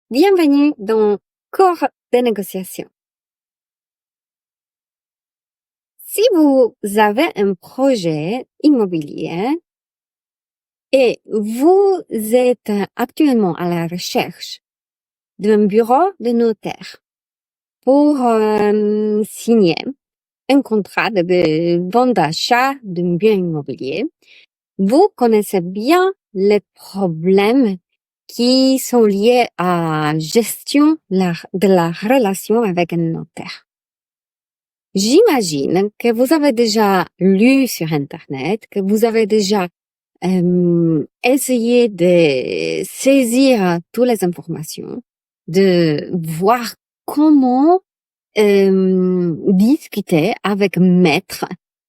Bienvenue dans Corps de négociation. Si vous avez un projet immobilier et vous êtes actuellement à la recherche d'un bureau de notaire pour signer un contrat de vente d'achat d'un bien immobilier, vous connaissez bien les problèmes qui sont liés à la gestion de la relation avec un notaire. J'imagine que vous avez déjà lu sur Internet, que vous avez déjà essayé de saisir toutes les informations, de voir comment discuter avec un maître,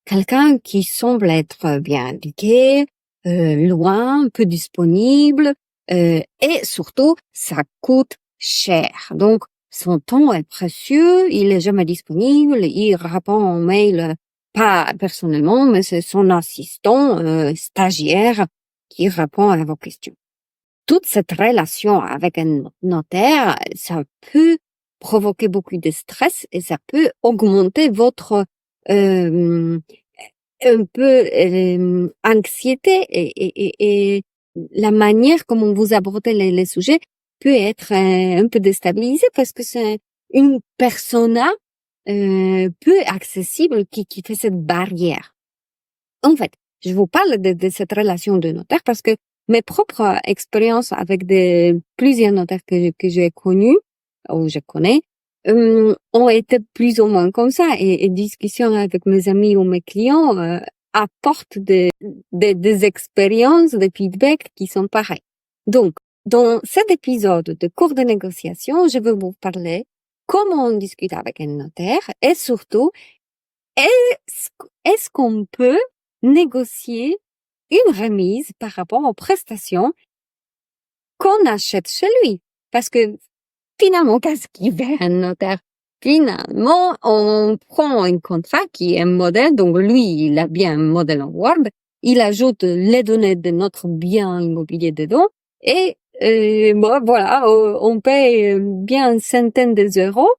quelqu'un qui semble être bien indiqué, loin, peu disponible, et surtout, ça coûte cher. Donc, son temps est précieux, il est jamais disponible, il répond en mail pas personnellement, mais c'est son assistant stagiaire qui répond à vos questions. Toute cette relation avec un notaire, ça peut provoquer beaucoup de stress et ça peut augmenter votre un peu anxiété et la manière comment vous abordez les sujets peut être un peu déstabilisée parce que c'est une persona peu accessible qui fait cette barrière. En fait, je vous parle de cette relation de notaire parce que mes propres expériences avec plusieurs notaires que j'ai connus ou je connais ont été plus ou moins comme ça et discussions avec mes amis ou mes clients apportent des expériences, des feedbacks qui sont pareils. Donc, dans cet épisode de cours de négociation, je veux vous parler comment on discute avec un notaire et surtout, est-ce qu'on peut négocier une remise par rapport aux prestations qu'on achète chez lui? Parce que finalement, qu'est-ce qu'il fait un notaire? Finalement, on prend un contrat qui est un modèle, donc lui, il a bien un modèle en Word, il ajoute les données de notre bien immobilier dedans, et bon, voilà, on paye bien une centaine d'euros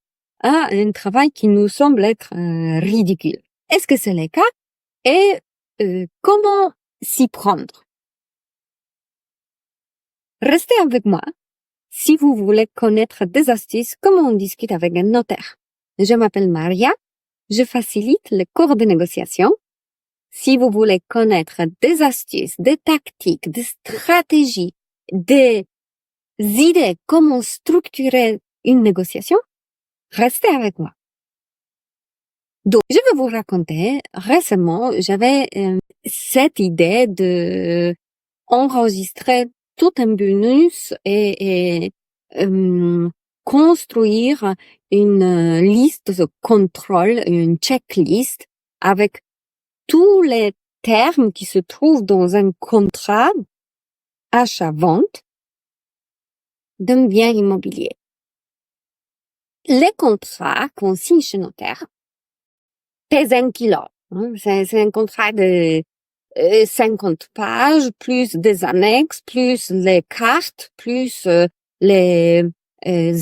à un travail qui nous semble être ridicule. Est-ce que c'est le cas? Et comment s'y prendre? Restez avec moi si vous voulez connaître des astuces comment on discute avec un notaire. Je m'appelle Maria, je facilite les cours de négociation. Si vous voulez connaître des astuces, des tactiques, des stratégies, des idées comment structurer une négociation, restez avec moi. Donc, je vais vous raconter, récemment, j'avais cette idée de enregistrer tout un bonus et construire une liste de contrôle, une checklist avec tous les termes qui se trouvent dans un contrat achat-vente d'un bien immobilier. Les contrats qu'on signe chez notaire pèsent 1 kilo. C'est un contrat de 50 pages, plus des annexes, plus les cartes, plus les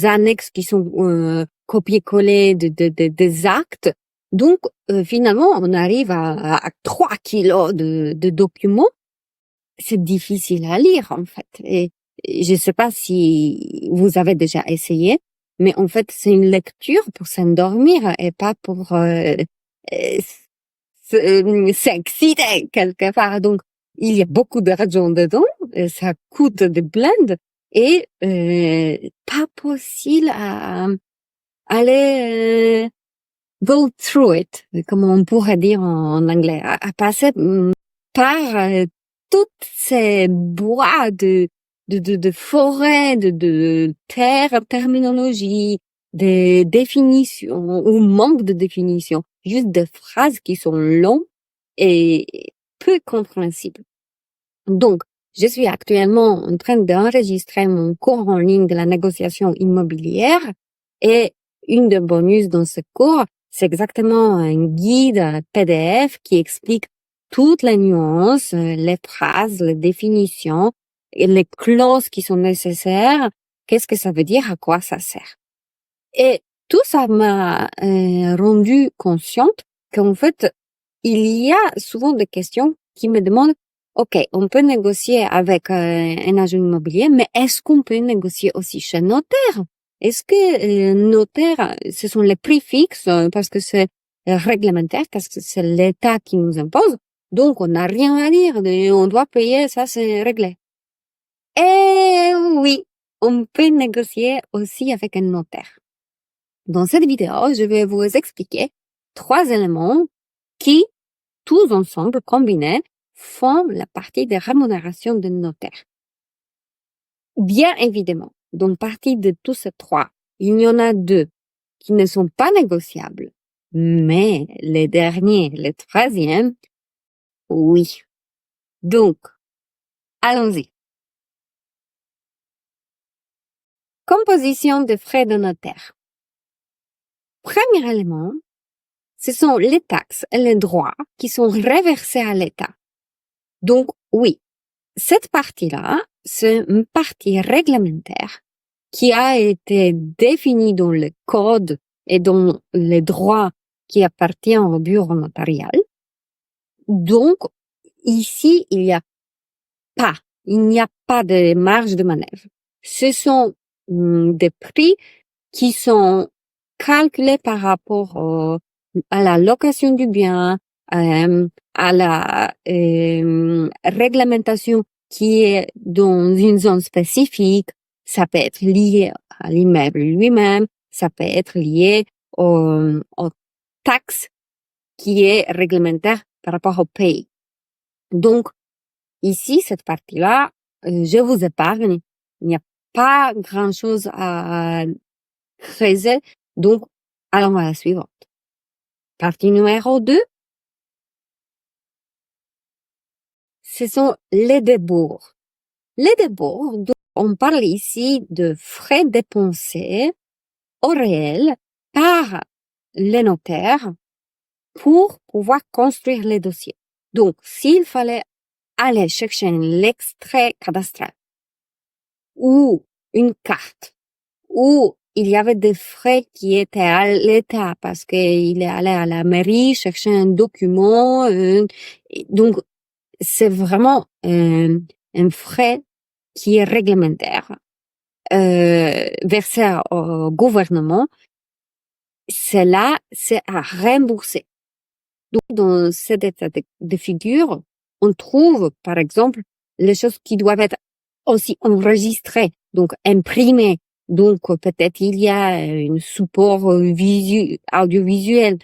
annexes qui sont copier-coller des actes. Donc, finalement, on arrive à 3 kilos de documents. C'est difficile à lire, en fait. Et je ne sais pas si vous avez déjà essayé, mais en fait, c'est une lecture pour s'endormir et pas pour s'exciter quelque part. Donc, il y a beaucoup d'argent dedans, ça coûte de blinde et pas possible à aller go through it, comme on pourrait dire en anglais, à passer par toutes ces bois de forêts, de terres, terminologie, des définitions ou manque de définitions, juste des phrases qui sont longues et peu compréhensibles. Donc, je suis actuellement en train d'enregistrer mon cours en ligne de la négociation immobilière et une des bonus dans ce cours, c'est exactement un guide PDF qui explique toutes les nuances, les phrases, les définitions et les clauses qui sont nécessaires qu'est-ce que ça veut dire, à quoi ça sert. Et tout ça m'a rendu consciente qu'en fait, il y a souvent des questions qui me demandent, OK, on peut négocier avec un agent immobilier, mais est-ce qu'on peut négocier aussi chez notaire? Est-ce que notaire, ce sont les prix fixes parce que c'est réglementaire, parce que c'est l'État qui nous impose, donc on n'a rien à dire, on doit payer, ça c'est réglé. Et oui, on peut négocier aussi avec un notaire. Dans cette vidéo, je vais vous expliquer 3 éléments qui, tous ensemble, combinés, font la partie de rémunération de notaire. Bien évidemment, dans partie de tous ces 3, il y en a 2 qui ne sont pas négociables. Mais les derniers, le 3e, oui. Donc, allons-y. Composition des frais de notaire. Premier élément, ce sont les taxes et les droits qui sont reversés à l'État. Donc, oui, cette partie-là, c'est une partie réglementaire qui a été définie dans le code et dans les droits qui appartiennent au bureau notarial. Donc, ici, il n'y a pas de marge de manœuvre. Ce sont des prix qui sont calculés par rapport à la location du bien, à la réglementation qui est dans une zone spécifique. Ça peut être lié à l'immeuble lui-même, ça peut être lié aux taxes qui est réglementaire par rapport au pays. Donc, ici, cette partie-là, je vous épargne. Il n'y a pas grand-chose à creuser. Donc, allons à la suivante. Partie numéro 2, ce sont les débours. Les débours, donc, on parle ici de frais dépensés au réel par les notaires pour pouvoir construire les dossiers. Donc, s'il fallait aller chercher l'extrait cadastral ou une carte, ou il y avait des frais qui étaient à l'État parce qu'il est allé à la mairie chercher un document. Donc, c'est vraiment un frais qui est réglementaire, versé au gouvernement. Cela, c'est à rembourser. Donc, dans cet état de figure, on trouve, par exemple, les choses qui doivent être aussi enregistrées, donc imprimées. Donc, peut-être il y a un support audiovisuel.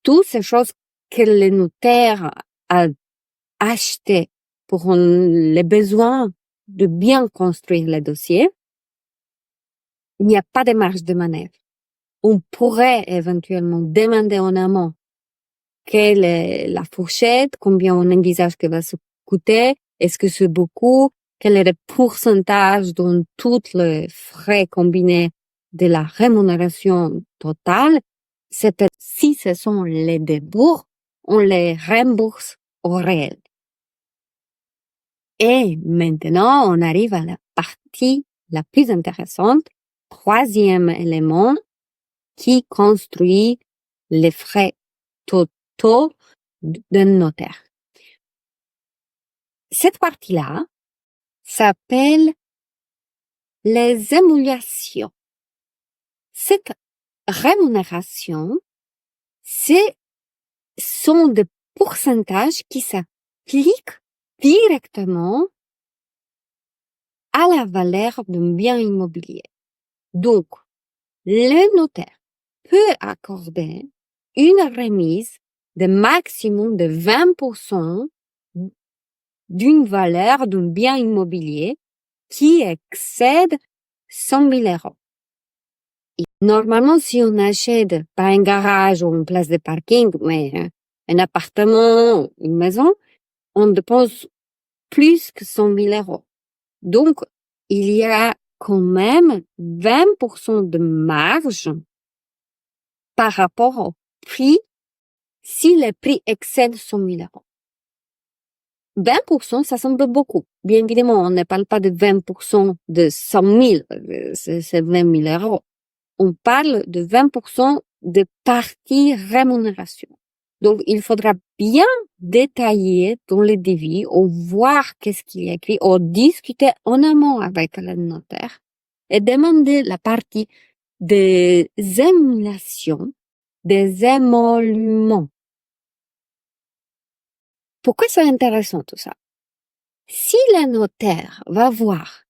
Toutes ces choses que le notaire a achetées pour les besoins de bien construire le dossier, il n'y a pas de marge de manœuvre. On pourrait éventuellement demander en amont quelle est la fourchette, combien on envisage que va se coûter, est-ce que c'est beaucoup, quel est le pourcentage dans tous les frais combinés de la rémunération totale. Si ce sont les débours, on les rembourse au réel. Et maintenant, on arrive à la partie la plus intéressante, 3e élément qui construit les frais totaux d'un notaire. Cette partie-là s'appelle les émulations. Cette rémunération, sont des pourcentages qui s'appliquent directement à la valeur d'un bien immobilier. Donc, le notaire peut accorder une remise de maximum de 20% d'une valeur d'un bien immobilier qui excède 100 000 euros. Et normalement, si on achète pas un garage ou une place de parking, mais un appartement, une maison, on dépense plus que 100 000 euros. Donc, il y a quand même 20% de marge par rapport au prix si le prix excède 100 000 euros. 20%, ça semble beaucoup. Bien évidemment, on ne parle pas de 20% de 100 000, c'est 20 000 euros. On parle de 20% de partie rémunération. Donc, il faudra bien détailler dans le devis ou voir qu'est-ce qu'il y a écrit ou discuter en amont avec le notaire et demander la partie des émulations, des émoluments. Pourquoi c'est intéressant tout ça? Si le notaire va voir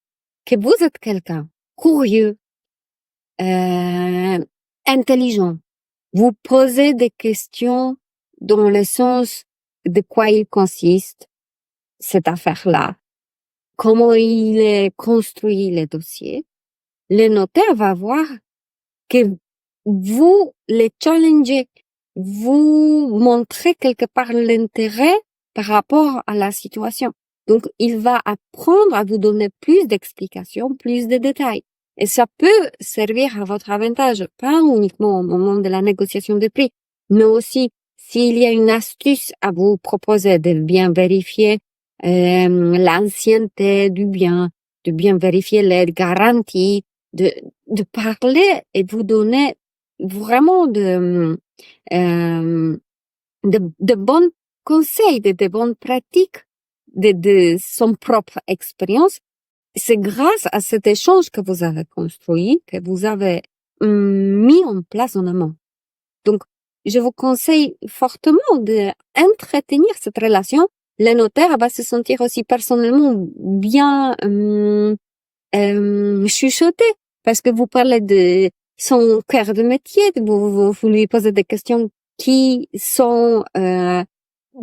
que vous êtes quelqu'un curieux, intelligent, vous posez des questions dans le sens de quoi il consiste cette affaire-là, comment il est construit le dossier, le notaire va voir que vous les challengez, vous montrez quelque part l'intérêt par rapport à la situation. Donc, il va apprendre à vous donner plus d'explications, plus de détails. Et ça peut servir à votre avantage, pas uniquement au moment de la négociation de prix, mais aussi s'il y a une astuce à vous proposer de bien vérifier l'ancienneté du bien, de bien vérifier les garanties, de parler et vous donner vraiment de bons conseils, de bonnes pratiques de son propre expérience. C'est grâce à cet échange que vous avez construit, que vous avez mis en place en amont. Donc, je vous conseille fortement d'entretenir cette relation. Le notaire va se sentir aussi personnellement bien chuchoté parce que vous parlez de son cœur de métier, vous lui posez des questions qui sont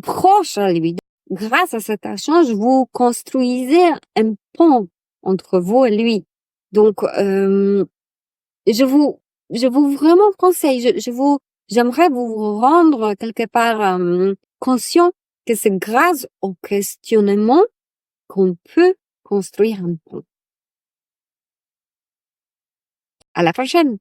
proches à lui. Grâce à cet échange, vous construisez un pont entre vous et lui. Donc, je vous vraiment conseille, j'aimerais vous rendre quelque part conscient que c'est grâce au questionnement qu'on peut construire un pont. À la prochaine!